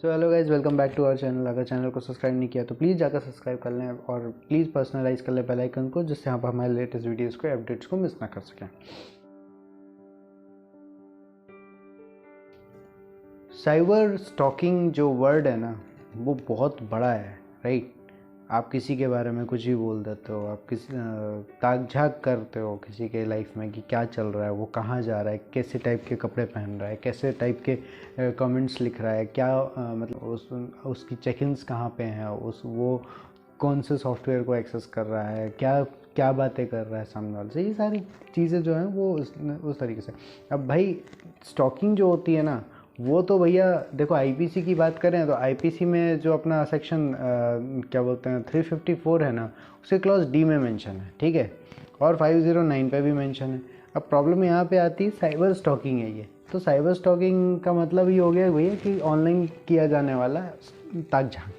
So hello guys, welcome back to our channel. अगर channel को subscribe नहीं किया तो प्लीज़ जाकर सब्सक्राइब कर लें और प्लीज़ पर्सनलाइज कर लें बेल आइकन को, जिससे आप हमारे लेटेस्ट वीडियोज़ को अपडेट्स को मिस ना कर सकें। साइबर स्टॉकिंग जो वर्ड है ना, वो बहुत बड़ा है, राइट। आप किसी के बारे में कुछ भी बोल देते हो, आप किसी ताक झाक करते हो किसी के लाइफ में कि क्या चल रहा है, वो कहाँ जा रहा है, कैसे टाइप के कपड़े पहन रहा है, कैसे टाइप के कमेंट्स लिख रहा है, क्या मतलब उसकी चेक इन्स कहाँ पे हैं, वो कौन से सॉफ्टवेयर को एक्सेस कर रहा है, क्या क्या बातें कर रहा है सामने वाले से। ये सारी चीज़ें जो हैं वो उस तरीके से। अब भाई स्टॉकिंग जो होती है ना, वो तो भैया देखो, आईपीसी की बात करें तो आईपीसी में जो अपना सेक्शन क्या बोलते हैं 354 है ना, उसके क्लॉज डी में मेंशन है, ठीक है, और 509 पे भी मेंशन है। अब प्रॉब्लम यहाँ पे आती है, साइबर स्टॉकिंग है ये। तो साइबर स्टॉकिंग का मतलब ही हो गया भैया कि ऑनलाइन किया जाने वाला ताक झांक,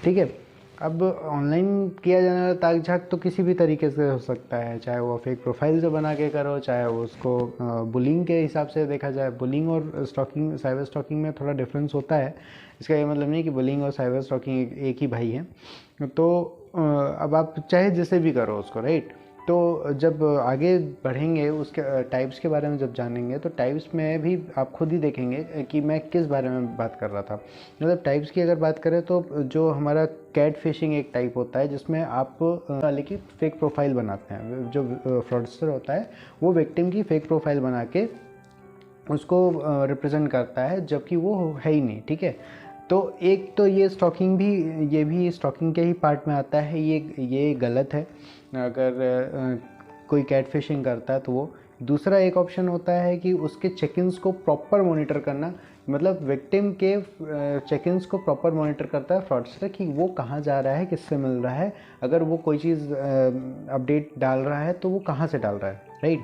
ठीक है। अब ऑनलाइन किया जाने वाला ताक झाक तो किसी भी तरीके से हो सकता है, चाहे वो फेक प्रोफाइल से बना के करो, चाहे वो उसको बुलिंग के हिसाब से देखा जाए। बुलिंग और स्टॉकिंग, साइबर स्टॉकिंग में थोड़ा डिफरेंस होता है। इसका ये मतलब नहीं कि बुलिंग और साइबर स्टॉकिंग एक ही भाई हैं। तो अब आप चाहे जैसे भी करो उसको, राइट। तो जब आगे बढ़ेंगे उसके टाइप्स के बारे में जब जानेंगे, तो टाइप्स में भी आप खुद ही देखेंगे कि मैं किस बारे में बात कर रहा था। मतलब टाइप्स की अगर बात करें तो जो हमारा कैट फिशिंग एक टाइप होता है, जिसमें आप वाले की फेक प्रोफाइल बनाते हैं। जो फ्रॉडस्टर होता है वो विक्टिम की फेक प्रोफाइल बना के उसको रिप्रेजेंट करता है, जबकि वो है ही नहीं, ठीक है। तो एक तो ये स्टॉकिंग भी, ये भी स्टॉकिंग के ही पार्ट में आता है। ये गलत है अगर कोई कैट फिशिंग करता है तो वो। दूसरा एक ऑप्शन होता है कि उसके चेक इन्स को प्रॉपर मॉनिटर करना, मतलब विक्टिम के चेक इन्स को प्रॉपर मॉनिटर करता है फ्रॉडस्टर कि वो कहाँ जा रहा है, किससे मिल रहा है, अगर वो कोई चीज़ अपडेट डाल रहा है तो वो कहाँ से डाल रहा है, राइट।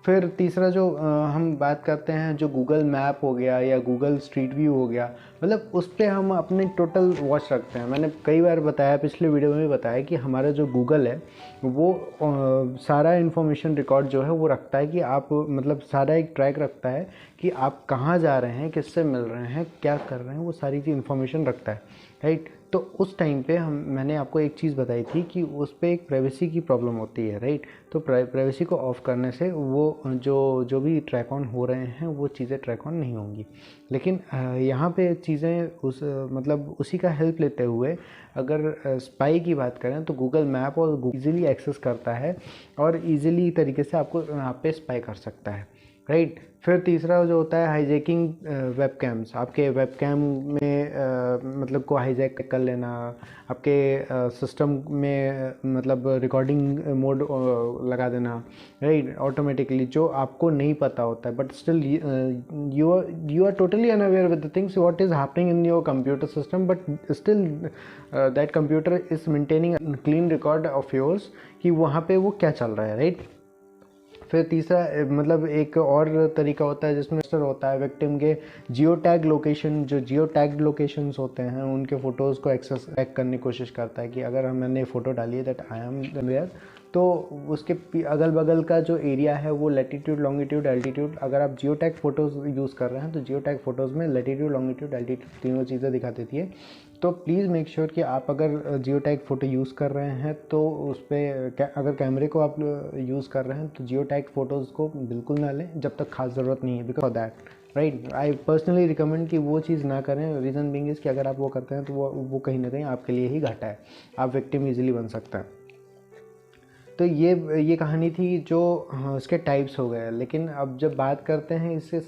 फिर तीसरा जो हम बात करते हैं, जो गूगल मैप हो गया या गूगल स्ट्रीट व्यू हो गया, मतलब उस पर हम अपने टोटल वॉच रखते हैं। मैंने कई बार बताया, पिछले वीडियो में भी बताया कि हमारा जो गूगल है वो सारा इन्फॉर्मेशन रिकॉर्ड जो है वो रखता है कि आप, मतलब सारा एक ट्रैक रखता है कि आप कहाँ जा रहे हैं, किससे मिल रहे हैं, क्या कर रहे हैं, वो सारी चीज़ इन्फॉर्मेशन रखता है, राइट। तो उस टाइम पे मैंने आपको एक चीज़ बताई थी कि उस पर एक प्राइवेसी की प्रॉब्लम होती है, राइट। तो प्राइवेसी को ऑफ करने से वो जो भी ट्रैक ऑन हो रहे हैं वो चीज़ें ट्रैक ऑन नहीं होंगी। लेकिन यहाँ पे चीज़ें मतलब उसी का हेल्प लेते हुए अगर स्पाई की बात करें तो गूगल मैप और ईज़िली एक्सेस करता है और ईज़िली तरीके से आपको यहाँ पे स्पाई कर सकता है, राइट। फिर तीसरा जो होता है हाईजैकिंग वेब कैम्स। आपके वेब कैम में मतलब को हाईजैक कर लेना, आपके सिस्टम में मतलब रिकॉर्डिंग मोड लगा देना, राइट, ऑटोमेटिकली, जो आपको नहीं पता होता है, but still you are totally unaware with the things what is happening in your computer system, but still that computer is maintaining clean record of yours कि वहाँ पे वो क्या चल रहा है, राइट। फिर तीसरा मतलब एक और तरीका होता है जिसमें होता है विक्टिम के जियो टैग लोकेशन, जो जियो टैग लोकेशंस होते हैं उनके फ़ोटोज़ को एक्सेस टैग करने की कोशिश करता है कि अगर मैंने फ़ोटो डाली है दैट आई एम वेयर, तो उसके अगल बगल का जो एरिया है वो लैटिट्यूड, लॉन्गिट्यूड, एल्टीट्यूड, अगर आप जियो टैग फ़ोटोज़ यूज़ कर रहे हैं तो जियो टैग फ़ोटोज़ में लैटिट्यूड, लॉन्गिट्यूड, एल्टीट्यूड तीनों चीज़ें दिखा देती है। तो प्लीज़ मेक श्योर कि आप अगर जियो टैग फ़ोटो यूज़ कर रहे हैं तो उस पर अगर कैमरे को आप यूज़ कर रहे हैं तो जियो टैग फ़ोटोज़ को बिल्कुल ना लें जब तक खास ज़रूरत नहीं है, because of that, right. I personally recommend कि वो चीज़ ना करें। रीज़न बीइंग इज़ कि अगर आप वो करते हैं तो वो कहीं ना कहीं आपके लिए ही घाटा है, आप विक्टिम ईजिली बन सकते हैं। तो ये कहानी थी जो उसके टाइप्स हो गए। लेकिन अब जब बात करते हैं इससे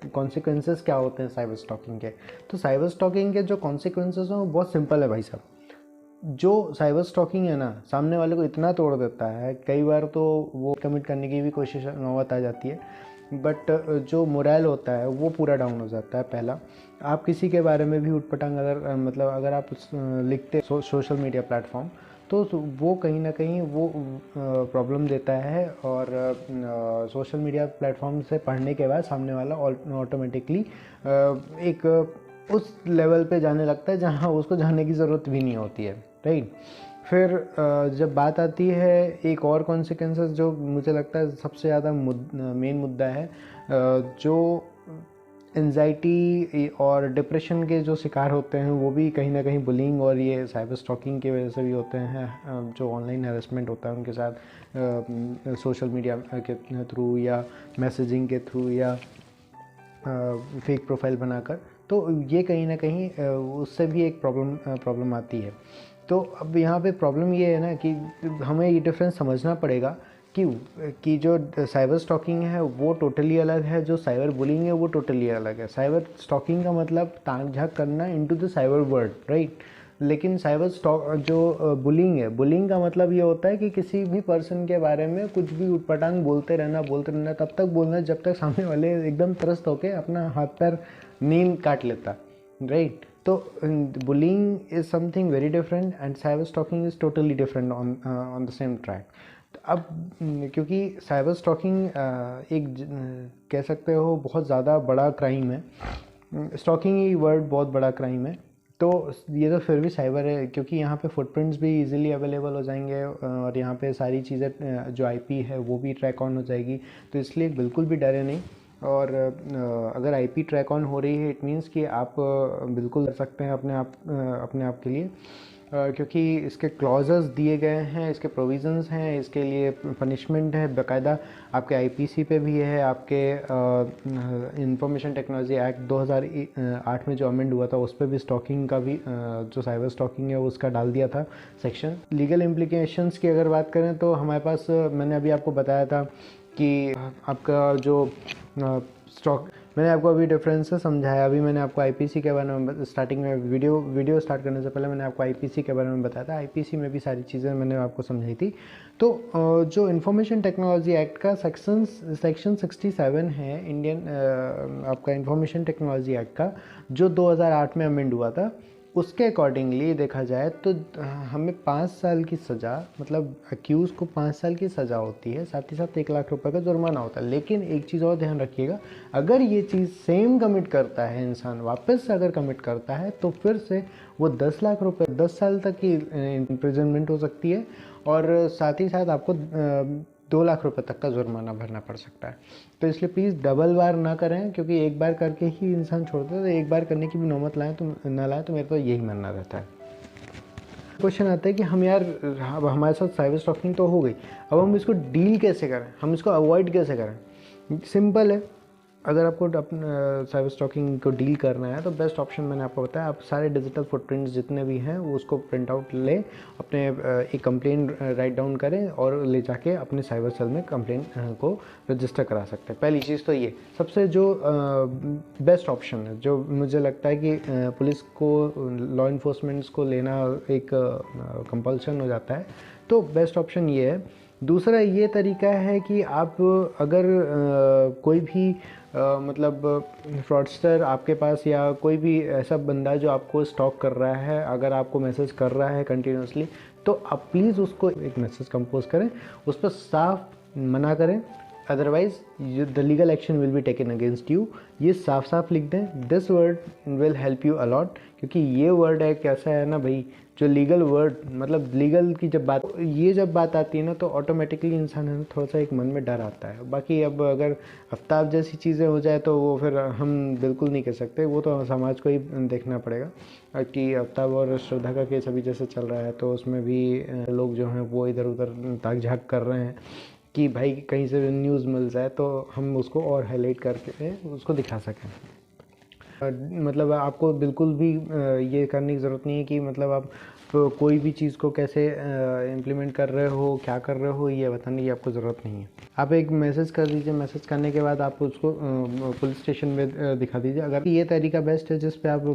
कॉन्सिक्वेंसेस क्या होते हैं साइबर स्टॉकिंग के, तो साइबर स्टॉकिंग के जो कॉन्सिक्वेंसेस हैं वो बहुत सिंपल है भाई साहब। जो साइबर स्टॉकिंग है ना, सामने वाले को इतना तोड़ देता है, कई बार तो वो कमिट करने की भी कोशिश नौबत आ जाती है, बट जो मोरल होता है वो पूरा डाउन हो जाता है। पहला, आप किसी के बारे में भी उटपटांग अगर मतलब अगर आप लिखते सोशल मीडिया प्लेटफॉर्म, तो वो कहीं ना कहीं वो प्रॉब्लम देता है। और सोशल मीडिया प्लेटफॉर्म से पढ़ने के बाद सामने वाला ऑटोमेटिकली एक उस लेवल पे जाने लगता है जहाँ उसको जाने की ज़रूरत भी नहीं होती है, राइट। फिर जब बात आती है एक और कॉन्सिक्वेंसेस जो मुझे लगता है सबसे ज़्यादा मेन मुद्दा है, जो एंजाइटी और डिप्रेशन के जो शिकार होते हैं वो भी कहीं ना कहीं बुलिंग और ये साइबर स्टॉकिंग की वजह से भी होते हैं। जो ऑनलाइन हैरेसमेंट होता है उनके साथ सोशल मीडिया के थ्रू या मैसेजिंग के थ्रू या फेक प्रोफाइल बनाकर, तो ये कहीं ना कहीं उससे भी एक प्रॉब्लम आती है। तो अब यहाँ पे प्रॉब्लम ये है ना कि हमें ये डिफरेंस समझना पड़ेगा कि जो साइबर स्टॉकिंग है वो टोटली अलग है, जो साइबर बुलिंग है वो टोटली अलग है। साइबर स्टॉकिंग का मतलब ताक झाँक करना into the cyber world, right. लेकिन साइबर स्टॉक जो बुलिंग है, बुलिंग का मतलब ये होता है कि किसी भी पर्सन के बारे में कुछ भी उटपटांग बोलते रहना, तब तक बोलना जब तक सामने वाले एकदम त्रस्त होके अपना हाथ पैर नींद काट लेता, राइट। तो bullying is something very different and cyber stalking is totally different on the same track. तो अब क्योंकि साइबर स्टॉकिंग कह सकते हो बहुत ज़्यादा बड़ा क्राइम है, स्टॉकिंग ही वर्ड बहुत बड़ा क्राइम है, तो ये तो फिर भी साइबर है, क्योंकि यहाँ पे फुटप्रिंट्स भी इजीली अवेलेबल हो जाएंगे और यहाँ पे सारी चीज़ें जो आईपी है वो भी ट्रैक ऑन हो जाएगी। तो इसलिए बिल्कुल भी डरे नहीं। और अगर आईपी ट्रैक ऑन हो रही है इट मीन्स कि आप बिल्कुल कर सकते हैं अपने आप के लिए, क्योंकि इसके क्लॉजेस दिए गए हैं, इसके प्रोविज़न्स हैं, इसके लिए पनिशमेंट है बाकायदा। आपके आईपीसी पे भी है, आपके इंफॉर्मेशन टेक्नोलॉजी एक्ट 2008 में जो अमेंड हुआ था उस पर भी स्टॉकिंग का भी जो साइबर स्टॉकिंग है उसका डाल दिया था सेक्शन। लीगल इम्प्लीकेशंस की अगर बात करें तो हमारे पास मैंने अभी आपको बताया था कि आपका जो मैंने आपको अभी डिफरेंसेस समझाया। अभी मैंने आपको आईपीसी के बारे में स्टार्टिंग में वीडियो स्टार्ट करने से पहले मैंने आपको आईपीसी के बारे में बताया था। आईपीसी में भी सारी चीज़ें मैंने आपको समझाई थी। तो जो इंफॉर्मेशन टेक्नोलॉजी एक्ट का सेक्शन 67 है इंडियन आपका इंफॉर्मेशन टेक्नोलॉजी एक्ट का, जो 2008 में अमेंड हुआ था, उसके अकॉर्डिंगली देखा जाए तो हमें 5 साल की सज़ा, मतलब अक्यूज़ को 5 साल की सज़ा होती है, साथ ही साथ 1 लाख रुपए का जुर्माना होता है। लेकिन एक चीज़ और ध्यान रखिएगा, अगर ये चीज़ सेम कमिट करता है इंसान, वापस से अगर कमिट करता है तो फिर से वो 10 लाख रुपए 10 साल तक की इम्प्रिजनमेंट हो सकती है और साथ ही साथ आपको 2 लाख रुपए तक का जुर्माना भरना पड़ सकता है। तो इसलिए प्लीज़ डबल बार ना करें, क्योंकि एक बार करके ही इंसान छोड़ता है, तो एक बार करने की भी नौबत ना लाएं, तो मेरे तो यही मानना रहता है। क्वेश्चन आता है कि हम यार अब हमारे साथ साइबर स्टॉकिंग तो हो गई, अब हम इसको डील कैसे करें, हम इसको अवॉइड कैसे करें। सिंपल है, अगर आपको साइबर स्टॉकिंग को डील करना है तो बेस्ट ऑप्शन मैंने आपको बताया, आप सारे डिजिटल फुटप्रिंट्स जितने भी हैं वो उसको प्रिंट आउट ले, अपने एक कंप्लेन राइट डाउन करें और ले जाके अपने साइबर सेल में कंप्लेन को रजिस्टर करा सकते हैं। पहली चीज़ तो ये सबसे जो बेस्ट ऑप्शन है, जो मुझे लगता है कि पुलिस को, लॉ इन्फोर्समेंट्स को लेना एक कंपल्सन हो जाता है, तो बेस्ट ऑप्शन ये है। दूसरा ये तरीका है कि आप अगर कोई भी मतलब फ्रॉडस्टर आपके पास या कोई भी ऐसा बंदा जो आपको स्टॉक कर रहा है, अगर आपको मैसेज कर रहा है कंटिन्यूसली, तो आप प्लीज़ उसको एक मैसेज कंपोज करें, उस पर साफ मना करें, otherwise the legal action will be taken against you. ये साफ साफ लिख दें, this word will help you a lot, क्योंकि ये वर्ड है कैसा है ना भाई, जो लीगल वर्ड, मतलब लीगल की जब बात आती है ना तो ऑटोमेटिकली इंसान है ना थोड़ा सा एक मन में डर आता है। बाकी अब अगर आफ्ताब जैसी चीज़ें हो जाए तो वो फिर हम बिल्कुल नहीं कह सकते, वो तो समाज को ही देखना पड़ेगा कि आफ्ताब और श्रद्धा का केस अभी जैसे चल रहा है तो उसमें भी लोग जो हैं वो इधर उधर ताक झाँक कर रहे हैं कि भाई कहीं से भी न्यूज़ मिल जाए तो हम उसको और हाईलाइट करके उसको दिखा सकें। मतलब आपको बिल्कुल भी ये करने की ज़रूरत नहीं है कि मतलब आप कोई भी चीज़ को कैसे इम्प्लीमेंट कर रहे हो, क्या कर रहे हो, ये बताने की आपको ज़रूरत नहीं है। आप एक मैसेज कर दीजिए, मैसेज करने के बाद आप उसको पुलिस स्टेशन में दिखा दीजिए। अगर ये तरीका बेस्ट है जिस पे आप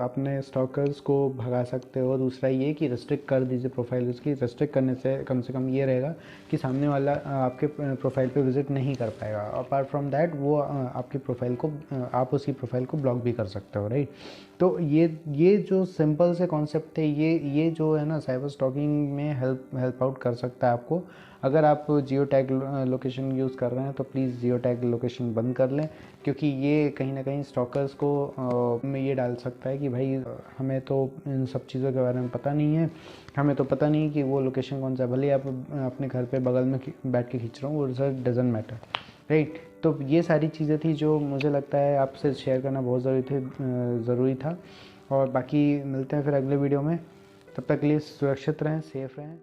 अपने स्टॉकर्स को भगा सकते हो। दूसरा ये कि रेस्ट्रिक्ट कर दीजिए प्रोफाइल उसकी। रेस्ट्रिक्ट करने से कम ये रहेगा कि सामने वाला आपके प्रोफाइल पे विजिट नहीं कर पाएगा। अपार्ट फ्रॉम दैट वो आपकी प्रोफाइल को, आप उसकी प्रोफाइल को ब्लॉक भी कर सकते हो, राइट। तो ये जो सिंपल से कॉन्सेप्ट है, ये जो है ना साइबर स्टॉकिंग में हेल्प आउट कर सकता है आपको। अगर आप जियो टैग लोकेशन यूज़ कर रहे हैं तो प्लीज़ जियो टैग लोकेशन बंद कर लें, क्योंकि ये कहीं ना कहीं स्टॉकर्स को में ये डाल सकता है कि भाई हमें तो इन सब चीज़ों के बारे में पता नहीं है, हमें तो पता नहीं कि वो लोकेशन कौन सा है, भले आप अपने घर पे बगल में बैठ के खींच रहे हो, वो डजंट मैटर, राइट। तो ये सारी चीज़ें थी जो मुझे लगता है आपसे शेयर करना बहुत ज़रूरी था। और बाकी मिलते हैं फिर अगले वीडियो में, तब तक के लिए सुरक्षित रहें, सेफ रहें।